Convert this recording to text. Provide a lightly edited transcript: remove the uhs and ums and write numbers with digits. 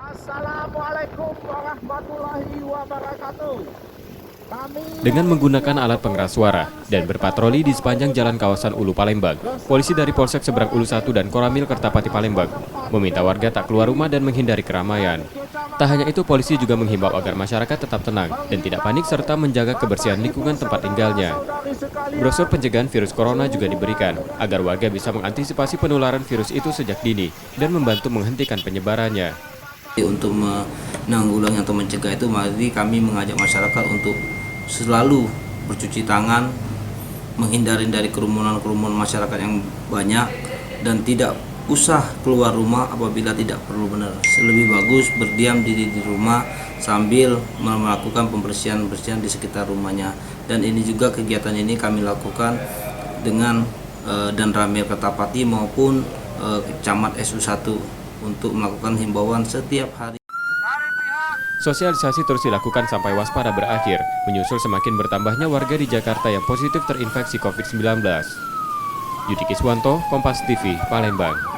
Assalamualaikum warahmatullahi wabarakatuh. Dengan menggunakan alat pengeras suara dan berpatroli di sepanjang jalan kawasan Ulu Palembang, polisi dari Polsek Seberang Ulu 1 dan Koramil Kertapati Palembang meminta warga tak keluar rumah dan menghindari keramaian. Tak hanya itu, polisi juga menghimbau agar masyarakat tetap tenang dan tidak panik serta menjaga kebersihan lingkungan tempat tinggalnya. Brosur pencegahan virus corona juga diberikan agar warga bisa mengantisipasi penularan virus itu sejak dini dan membantu menghentikan penyebarannya. Untuk menanggulangi atau mencegah itu, mari kami mengajak masyarakat untuk selalu bercuci tangan, menghindari dari kerumunan masyarakat yang banyak, dan tidak usah keluar rumah apabila tidak perlu benar. Lebih bagus berdiam diri di rumah sambil melakukan pembersihan di sekitar rumahnya. Dan ini juga kegiatan ini kami lakukan dengan dan Ramil Kertapati maupun Camat SU1 untuk melakukan himbauan setiap hari. Sosialisasi terus dilakukan sampai waspada berakhir, menyusul semakin bertambahnya warga di Jakarta yang positif terinfeksi COVID-19. Yudi Kiswanto, Kompas TV, Palembang.